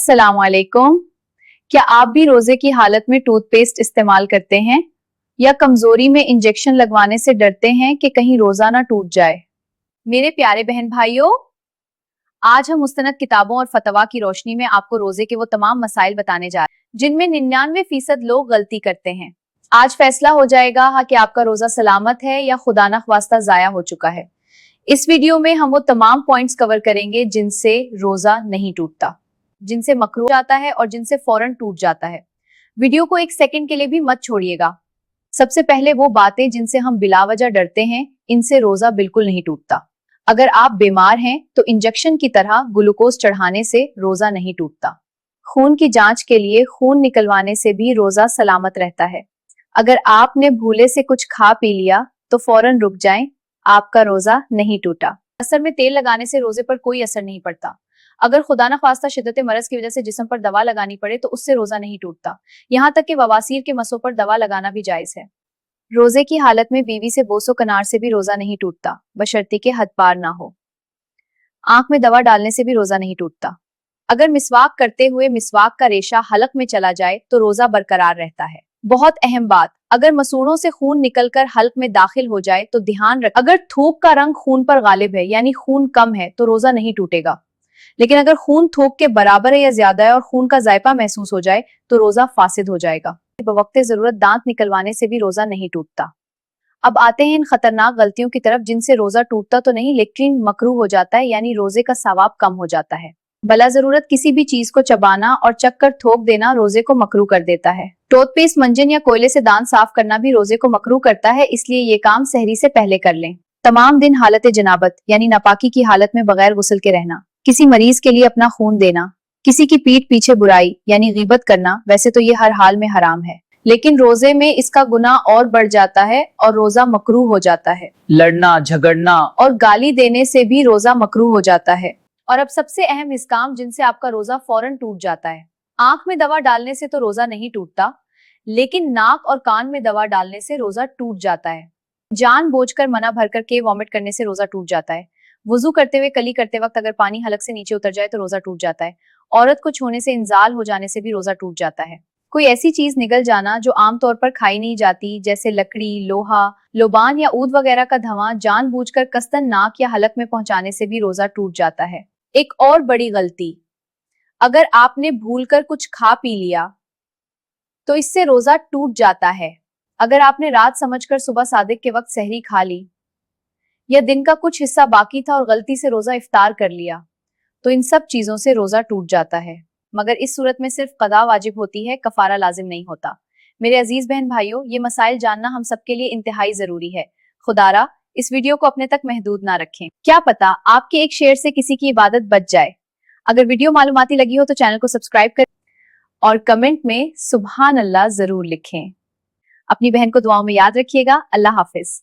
अस्सलाम वालेकुम। क्या आप भी रोजे की हालत में टूथपेस्ट इस्तेमाल करते हैं या कमजोरी में इंजेक्शन लगवाने से डरते हैं कि कहीं रोजा ना टूट जाए? मेरे प्यारे बहन भाइयों, आज हम मुस्तनद किताबों और फतवा की रोशनी में आपको रोजे के वो तमाम मसाइल बताने जा रहे हैं जिनमें 99% लोग गलती करते हैं। आज फैसला हो जाएगा कि आपका रोजा सलामत है या खुदा न ख्वास्ता जाया हो चुका है। इस वीडियो में हम वो तमाम पॉइंट्स कवर करेंगे जिनसे रोजा नहीं टूटता, जिनसे मकरूह जाता है और जिनसे फौरन टूट जाता है। वीडियो को एक सेकंड के लिए भी मत छोड़िएगा। सबसे पहले वो बातें जिनसे हम बिलावजह डरते हैं, इनसे रोजा बिल्कुल नहीं टूटता। अगर आप बीमार हैं तो इंजेक्शन की तरह ग्लूकोज चढ़ाने से रोजा नहीं टूटता। खून की जांच के लिए खून निकलवाने से भी रोजा सलामत रहता है। अगर आपने भूले से कुछ खा पी लिया तो फौरन रुक जाएं, आपका रोजा नहीं टूटा। असर में तेल लगाने से रोजे पर कोई असर नहीं पड़ता। अगर खुदा न ख्वास्ता शिद्दत मरज की वजह से जिस्म पर दवा लगानी पड़े तो उससे रोजा नहीं टूटता। यहाँ तक कि बवासीर के मसों पर दवा लगाना भी जायज है। रोजे की हालत में बीवी से बोसो कनार से भी रोजा नहीं टूटता, बशर्ते के हद पार ना हो। आंख में दवा डालने से भी रोजा नहीं टूटता। अगर मिसवाक करते हुए मिसवाक का रेशा हलक में चला जाए तो रोजा बरकरार रहता है। बहुत अहम बात, अगर मसूड़ों से खून निकलकर हल्क में दाखिल हो जाए तो ध्यान रख, अगर थूक का रंग खून पर गालिब है यानी खून कम है तो रोजा नहीं टूटेगा। लेकिन अगर खून थूक के बराबर है या ज्यादा है और खून का जायका महसूस हो जाए तो रोजा फासिद हो जाएगा। बवक्ते जरूरत दांत निकलवाने से भी रोजा नहीं टूटता। अब आते हैं इन खतरनाक गलतियों की तरफ जिनसे रोजा टूटता तो नहीं लेकिन मकरूह हो जाता है, यानी रोजे का सवाब कम हो जाता है। बला जरूरत किसी भी चीज को चबाना और चक्कर थोक देना रोजे को मकरूह कर देता है। टूथपेस्ट, मंजन या कोयले से दांत साफ करना भी रोजे को मकरूह करता है, इसलिए ये काम सहरी से पहले कर लें। तमाम दिन हालत जनाबत यानी नापाकी की हालत में बगैर गुस्ल के रहना, किसी मरीज के लिए अपना खून देना, किसी की पीठ पीछे बुराई यानी गीबत करना, वैसे तो ये हर हाल में हराम है, लेकिन रोजे में इसका गुनाह और बढ़ जाता है और रोजा मकरूह हो जाता है। लड़ना, झगड़ना और गाली देने से भी रोजा मकरूह हो जाता है। और अब सबसे अहम इसकाम जिनसे आपका रोजा फौरन टूट जाता है। आंख में दवा डालने से तो रोजा नहीं टूटता, लेकिन नाक और कान में दवा डालने से रोजा टूट जाता है। जानबूझकर मना भर करके वॉमिट करने से रोजा टूट जाता है। वुजू करते हुए कली करते वक्त अगर पानी हलक से नीचे उतर जाए तो रोजा टूट जाता है। औरत को छूने से इंजाल हो जाने से भी रोजा टूट जाता है। कोई ऐसी चीज निगल जाना जो आमतौर पर खाई नहीं जाती, जैसे लकड़ी, लोहा, लोबान या ऊद वगैरह का धवां जानबूझकर कस्तन नाक या हलक में पहुंचाने से भी रोजा टूट जाता है। एक और बड़ी गलती, अगर आपने भूलकर कुछ खा पी लिया तो इससे रोजा टूट जाता है। अगर आपने रात समझकर सुबह सादिक के वक्त सहरी खा ली या दिन का कुछ हिस्सा बाकी था और गलती से रोजा इफ्तार कर लिया तो इन सब चीजों से रोजा टूट जाता है, मगर इस सूरत में सिर्फ कदा वाजिब होती है, कफारा लाजिम नहीं होता। मेरे अजीज बहन भाइयों, ये मसाइल जानना हम सबके लिए इंतहाई जरूरी है। खुदारा इस वीडियो को अपने तक महदूद ना रखें, क्या पता आपके एक शेयर से किसी की इबादत बच जाए। अगर वीडियो मालूमाती लगी हो तो चैनल को सब्सक्राइब करें और कमेंट में सुभान अल्लाह जरूर लिखें। अपनी बहन को दुआओं में याद रखिएगा। अल्लाह हाफिज।